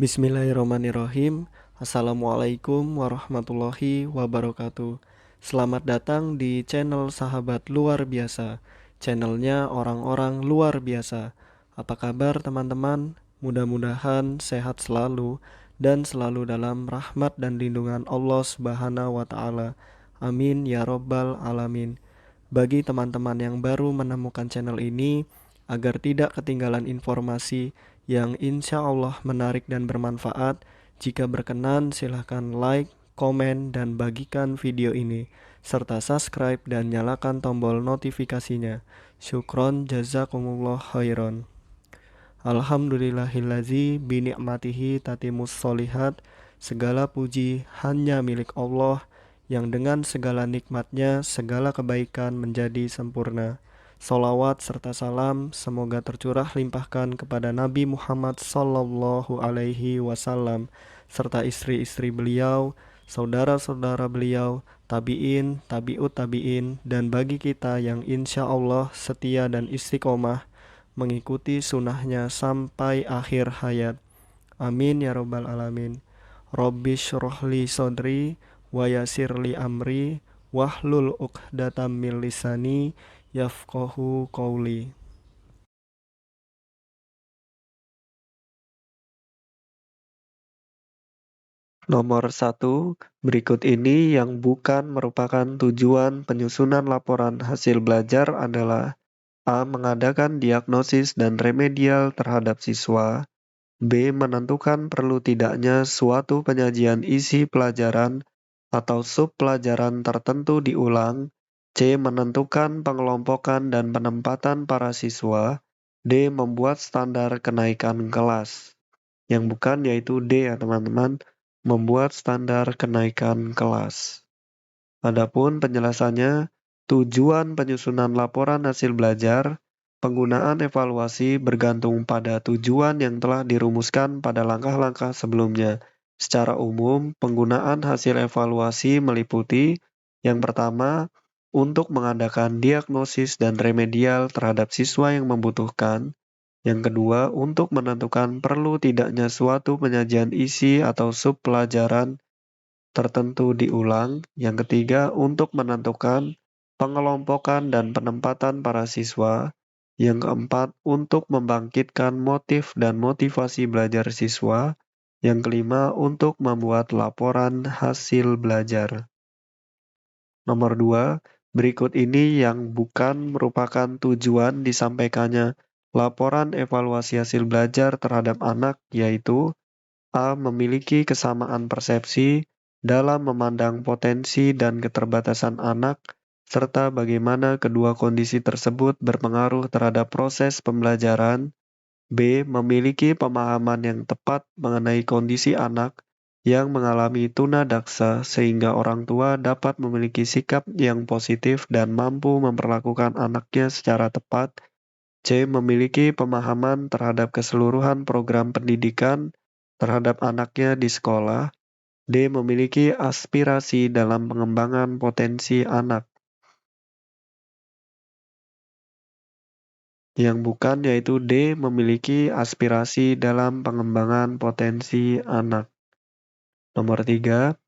Bismillahirrahmanirrahim. Assalamualaikum warahmatullahi wabarakatuh. Selamat datang di channel Sahabat Luar Biasa. Channelnya orang-orang luar biasa. Apa kabar teman-teman? Mudah-mudahan sehat selalu dan selalu dalam rahmat dan lindungan Allah Subhanahu wa taala. Amin ya robbal alamin. Bagi teman-teman yang baru menemukan channel ini, agar tidak ketinggalan informasi yang insya Allah menarik dan bermanfaat, jika berkenan silahkan like, komen, dan bagikan video ini, serta subscribe dan nyalakan tombol notifikasinya. Syukron jazakumullah khairan. Alhamdulillahillazi bini'matihi tatimus solihat. Segala puji hanya milik Allah, yang dengan segala nikmatnya segala kebaikan menjadi sempurna. Salawat serta salam semoga tercurah limpahkan kepada Nabi Muhammad sallallahu alaihi wasallam serta istri-istri beliau, saudara-saudara beliau, tabi'in, tabi'ut tabi'in, dan bagi kita yang insya Allah setia dan istiqomah mengikuti sunnahnya sampai akhir hayat. Amin ya robbal alamin. Rabbi syrohli sodri wa yasirli amri wahlul uqdatam min lisani yafqahu qawli. Nomor 1, berikut ini yang bukan merupakan tujuan penyusunan laporan hasil belajar adalah: A. Mengadakan diagnosis dan remedial terhadap siswa. B. Menentukan perlu tidaknya suatu penyajian isi pelajaran atau sub-pelajaran tertentu diulang. C. Menentukan pengelompokan dan penempatan para siswa. D. Membuat standar kenaikan kelas. Yang bukan yaitu D ya teman-teman, membuat standar kenaikan kelas. Adapun penjelasannya, tujuan penyusunan laporan hasil belajar, penggunaan evaluasi bergantung pada tujuan yang telah dirumuskan pada langkah-langkah sebelumnya. Secara umum, penggunaan hasil evaluasi meliputi: yang pertama, untuk mengadakan diagnosis dan remedial terhadap siswa yang membutuhkan. Yang kedua, untuk menentukan perlu tidaknya suatu penyajian isi atau sub pelajaran tertentu diulang. Yang ketiga, untuk menentukan pengelompokan dan penempatan para siswa. Yang keempat, untuk membangkitkan motif dan motivasi belajar siswa. Yang kelima, untuk membuat laporan hasil belajar. Nomor 2, berikut ini yang bukan merupakan tujuan disampaikannya laporan evaluasi hasil belajar terhadap anak, yaitu: A. Memiliki kesamaan persepsi dalam memandang potensi dan keterbatasan anak, serta bagaimana kedua kondisi tersebut berpengaruh terhadap proses pembelajaran. B. Memiliki pemahaman yang tepat mengenai kondisi anak yang mengalami tunadaksa sehingga orang tua dapat memiliki sikap yang positif dan mampu memperlakukan anaknya secara tepat. C. Memiliki pemahaman terhadap keseluruhan program pendidikan terhadap anaknya di sekolah. D. Memiliki aspirasi dalam pengembangan potensi anak. Yang bukan yaitu D. Memiliki aspirasi dalam pengembangan potensi anak. Nomor 3.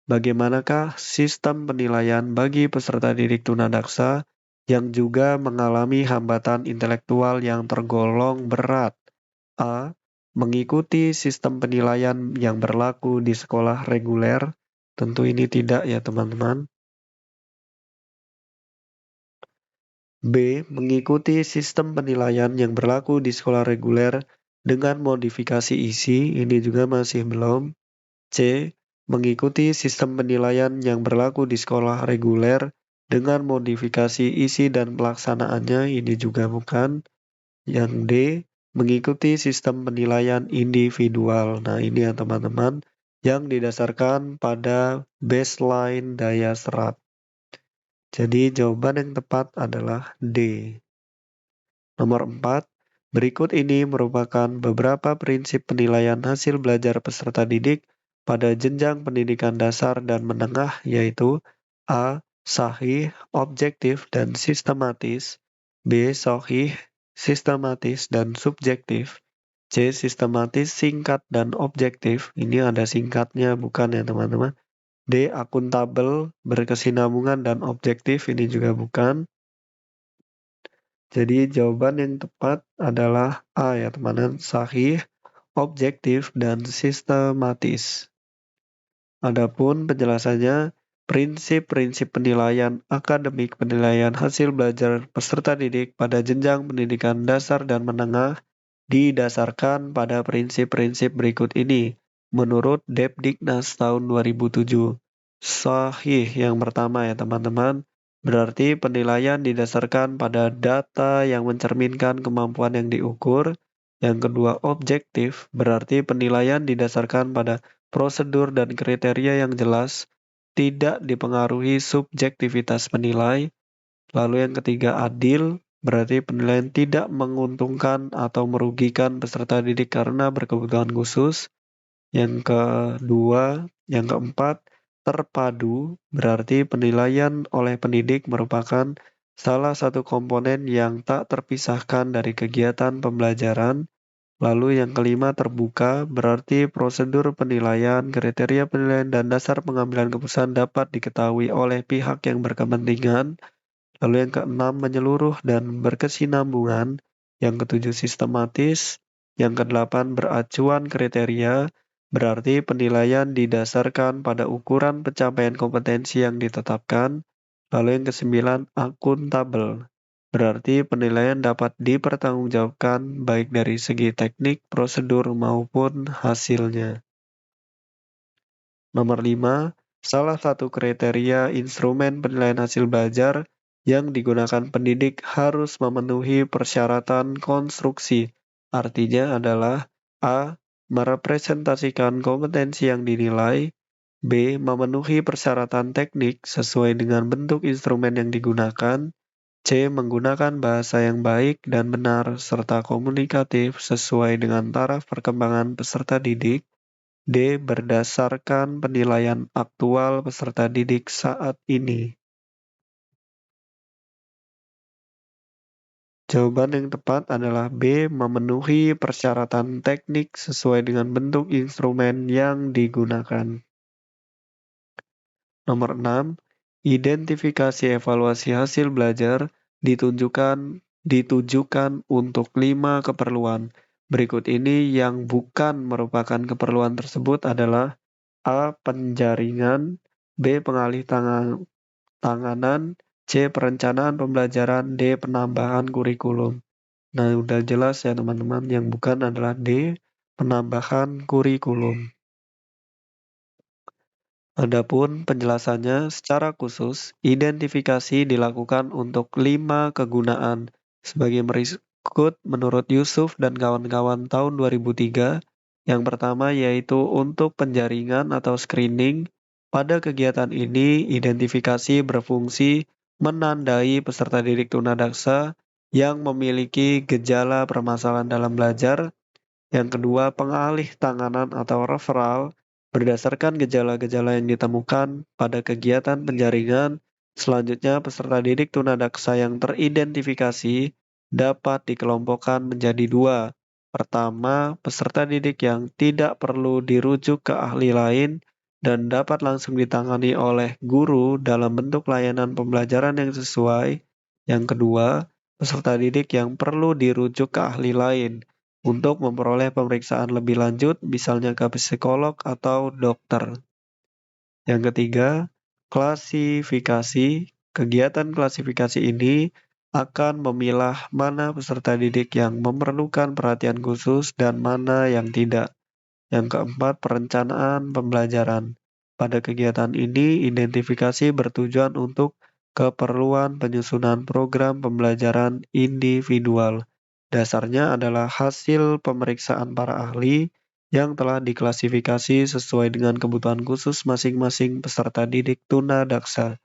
Bagaimanakah sistem penilaian bagi peserta didik tunadaksa yang juga mengalami hambatan intelektual yang tergolong berat? A. Mengikuti sistem penilaian yang berlaku di sekolah reguler. Tentu ini tidak ya teman-teman. B. Mengikuti sistem penilaian yang berlaku di sekolah reguler dengan modifikasi isi. Ini juga masih belum. C. Mengikuti sistem penilaian yang berlaku di sekolah reguler dengan modifikasi isi dan pelaksanaannya. Ini juga bukan. Yang D. Mengikuti sistem penilaian individual. Nah ini ya teman-teman, yang didasarkan pada baseline daya serap. Jadi jawaban yang tepat adalah D. Nomor 4. Berikut ini merupakan beberapa prinsip penilaian hasil belajar peserta didik pada jenjang pendidikan dasar dan menengah, yaitu: A. Sahih, objektif, dan sistematis. B. Sahih, sistematis, dan subjektif. C. Sistematis, singkat, dan objektif. Ini ada singkatnya, bukan ya teman-teman. D. Akuntabel, berkesinambungan, dan objektif. Ini juga bukan. Jadi jawaban yang tepat adalah A ya teman-teman. Sahih, objektif, dan sistematis. Adapun penjelasannya, prinsip-prinsip penilaian akademik penilaian hasil belajar peserta didik pada jenjang pendidikan dasar dan menengah didasarkan pada prinsip-prinsip berikut ini. Menurut Depdiknas tahun 2007, sahih yang pertama ya teman-teman, berarti penilaian didasarkan pada data yang mencerminkan kemampuan yang diukur. Yang kedua, objektif, berarti penilaian didasarkan pada prosedur dan kriteria yang jelas, tidak dipengaruhi subjektivitas penilai. Lalu yang ketiga, adil, berarti penilaian tidak menguntungkan atau merugikan peserta didik karena berkebutuhan khusus. Yang kedua, yang keempat, terpadu, berarti penilaian oleh pendidik merupakan salah satu komponen yang tak terpisahkan dari kegiatan pembelajaran. Lalu yang kelima, terbuka, berarti prosedur penilaian, kriteria penilaian, dan dasar pengambilan keputusan dapat diketahui oleh pihak yang berkepentingan. Lalu yang keenam, menyeluruh dan berkesinambungan. Yang ketujuh, sistematis. Yang kedelapan, beracuan kriteria, berarti penilaian didasarkan pada ukuran pencapaian kompetensi yang ditetapkan. Lalu yang kesembilan, akuntabel. Berarti penilaian dapat dipertanggungjawabkan baik dari segi teknik, prosedur, maupun hasilnya. Nomor 5, salah satu kriteria instrumen penilaian hasil belajar yang digunakan pendidik harus memenuhi persyaratan konstruksi. Artinya adalah A. Merepresentasikan kompetensi yang dinilai. B. Memenuhi persyaratan teknik sesuai dengan bentuk instrumen yang digunakan. C. Menggunakan bahasa yang baik dan benar serta komunikatif sesuai dengan taraf perkembangan peserta didik. D. Berdasarkan penilaian aktual peserta didik saat ini. Jawaban yang tepat adalah B. Memenuhi persyaratan teknik sesuai dengan bentuk instrumen yang digunakan. Nomor 6. Identifikasi evaluasi hasil belajar ditujukan untuk 5 keperluan. Berikut ini yang bukan merupakan keperluan tersebut adalah A. Penjaringan, B. Pengalih tanganan, C. Perencanaan pembelajaran, D. Penambahan kurikulum. Nah, udah jelas ya teman-teman, yang bukan adalah D. Penambahan kurikulum. Adapun penjelasannya secara khusus, identifikasi dilakukan untuk 5 kegunaan sebagai berikut menurut Yusuf dan kawan-kawan tahun 2003. Yang pertama yaitu untuk penjaringan atau screening. Pada kegiatan ini, identifikasi berfungsi menandai peserta didik tunadaksa yang memiliki gejala permasalahan dalam belajar. Yang kedua, pengalih tanganan atau referral berdasarkan gejala-gejala yang ditemukan pada kegiatan penjaringan. Selanjutnya, peserta didik tunadaksa yang teridentifikasi dapat dikelompokkan menjadi 2. Pertama, peserta didik yang tidak perlu dirujuk ke ahli lain dan dapat langsung ditangani oleh guru dalam bentuk layanan pembelajaran yang sesuai. Yang kedua, peserta didik yang perlu dirujuk ke ahli lain untuk memperoleh pemeriksaan lebih lanjut, misalnya ke psikolog atau dokter. Yang ketiga, klasifikasi. Kegiatan klasifikasi ini akan memilah mana peserta didik yang memerlukan perhatian khusus dan mana yang tidak. Yang keempat, perencanaan pembelajaran. Pada kegiatan ini, identifikasi bertujuan untuk keperluan penyusunan program pembelajaran individual. Dasarnya adalah hasil pemeriksaan para ahli yang telah diklasifikasi sesuai dengan kebutuhan khusus masing-masing peserta didik tunadaksa.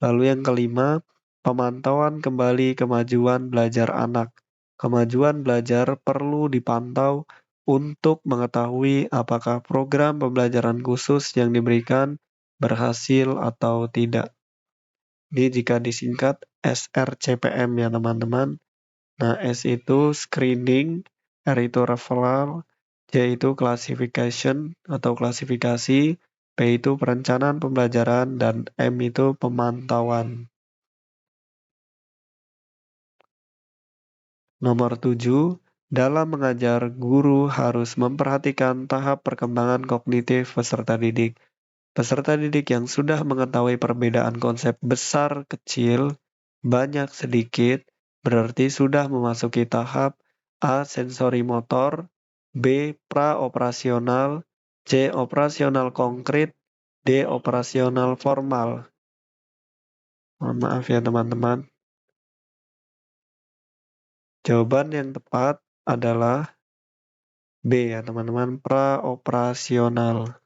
Lalu yang kelima, pemantauan kembali kemajuan belajar anak. Kemajuan belajar perlu dipantau untuk mengetahui apakah program pembelajaran khusus yang diberikan berhasil atau tidak. Ini jika disingkat SRCPM ya teman-teman. Nah, S itu screening, R itu referral, C itu classification atau klasifikasi, P itu perencanaan pembelajaran, dan M itu pemantauan. Nomor 7, dalam mengajar, guru harus memperhatikan tahap perkembangan kognitif peserta didik. Peserta didik yang sudah mengetahui perbedaan konsep besar, kecil, banyak, sedikit, berarti sudah memasuki tahap A. Sensori motor, B. Praoperasional, C. Operasional konkret, D. Operasional formal. Mohon maaf ya teman-teman. Jawaban yang tepat adalah B ya teman-teman, praoperasional.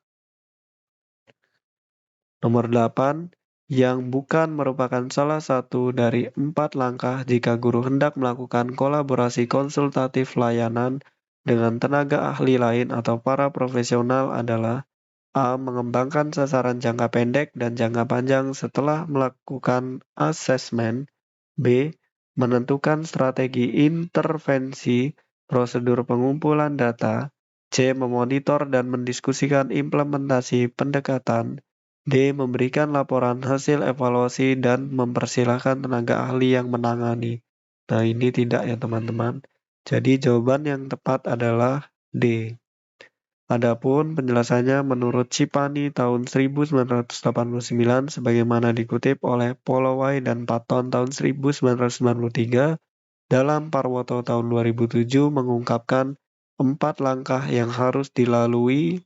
Nomor 8, yang bukan merupakan salah satu dari 4 langkah jika guru hendak melakukan kolaborasi konsultatif layanan dengan tenaga ahli lain atau para profesional adalah A. Mengembangkan sasaran jangka pendek dan jangka panjang setelah melakukan asesmen. B. Menentukan strategi intervensi, prosedur pengumpulan data. C. Memonitor dan mendiskusikan implementasi pendekatan. D. Memberikan laporan hasil evaluasi dan mempersilahkan tenaga ahli yang menangani. Nah, ini tidak ya teman-teman. Jadi jawaban yang tepat adalah D. Adapun penjelasannya menurut Cipani tahun 1989 sebagaimana dikutip oleh Polowai dan Patton tahun 1993 dalam Parwoto tahun 2007 mengungkapkan 4 langkah yang harus dilalui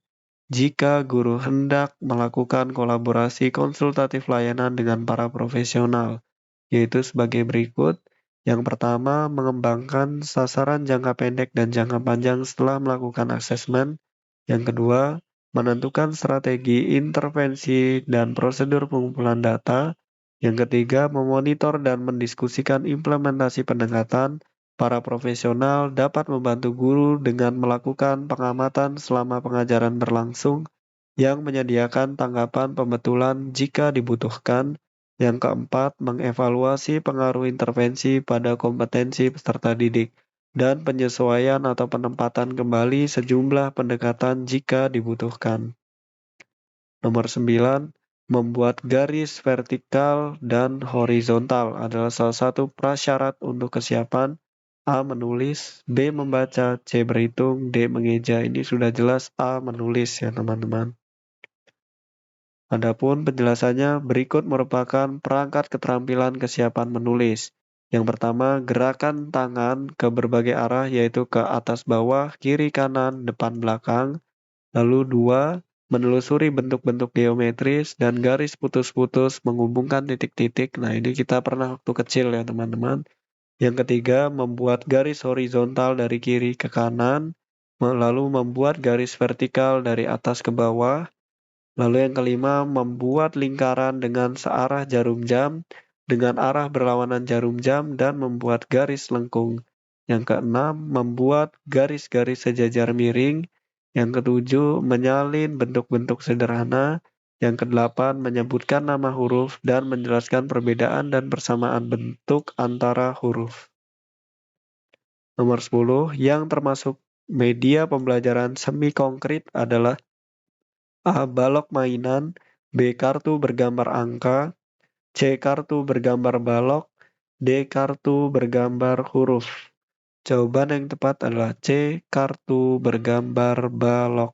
jika guru hendak melakukan kolaborasi konsultatif layanan dengan para profesional, yaitu sebagai berikut. Yang pertama, mengembangkan sasaran jangka pendek dan jangka panjang setelah melakukan asesmen. Yang kedua, menentukan strategi intervensi dan prosedur pengumpulan data. Yang ketiga, memonitor dan mendiskusikan implementasi pendekatan. Para profesional dapat membantu guru dengan melakukan pengamatan selama pengajaran berlangsung yang menyediakan tanggapan pembetulan jika dibutuhkan. Yang keempat, mengevaluasi pengaruh intervensi pada kompetensi peserta didik dan penyesuaian atau penempatan kembali sejumlah pendekatan jika dibutuhkan. Nomor 9, membuat garis vertikal dan horizontal adalah salah satu prasyarat untuk kesiapan. A. Menulis, B. Membaca, C. Berhitung, D. Mengeja. Ini sudah jelas A. Menulis ya teman-teman. Adapun penjelasannya berikut merupakan perangkat keterampilan kesiapan menulis. Yang pertama, gerakan tangan ke berbagai arah yaitu ke atas bawah, kiri kanan, depan belakang. Lalu 2, menelusuri bentuk-bentuk geometris dan garis putus-putus menghubungkan titik-titik. Nah, ini kita pernah waktu kecil ya teman-teman. Yang ketiga, membuat garis horizontal dari kiri ke kanan, lalu membuat garis vertikal dari atas ke bawah. Lalu yang kelima, membuat lingkaran dengan searah jarum jam, dengan arah berlawanan jarum jam, dan membuat garis lengkung. Yang keenam, membuat garis-garis sejajar miring. Yang ketujuh, menyalin bentuk-bentuk sederhana. Yang kedelapan, menyebutkan nama huruf dan menjelaskan perbedaan dan persamaan bentuk antara huruf. Nomor 10, yang termasuk media pembelajaran semi konkret adalah A. Balok mainan, B. Kartu bergambar angka, C. Kartu bergambar balok, D. Kartu bergambar huruf. Jawaban yang tepat adalah C. Kartu bergambar balok.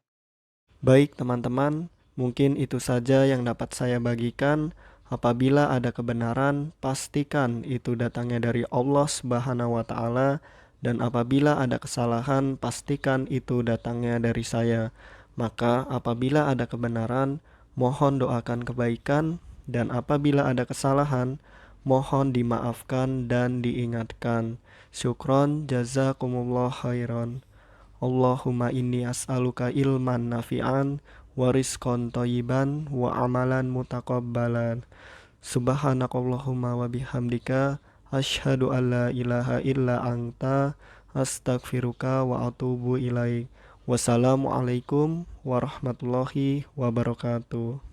Baik teman-teman, mungkin itu saja yang dapat saya bagikan. Apabila ada kebenaran, pastikan itu datangnya dari Allah Subhanahu wa Ta'ala, dan apabila ada kesalahan, pastikan itu datangnya dari saya. Maka apabila ada kebenaran, mohon doakan kebaikan, dan apabila ada kesalahan, mohon dimaafkan dan diingatkan. Syukron, jazakumullah khairan. Allahumma inni as'aluka ilman nafi'an wa rizqan thayyiban wa amalan mutaqabbalan. Subhanakallahumma wa bihamdika asyhadu an la ilaha illa anta astaghfiruka wa atubu ilaik. Wassalamualaikum warahmatullahi wabarakatuh.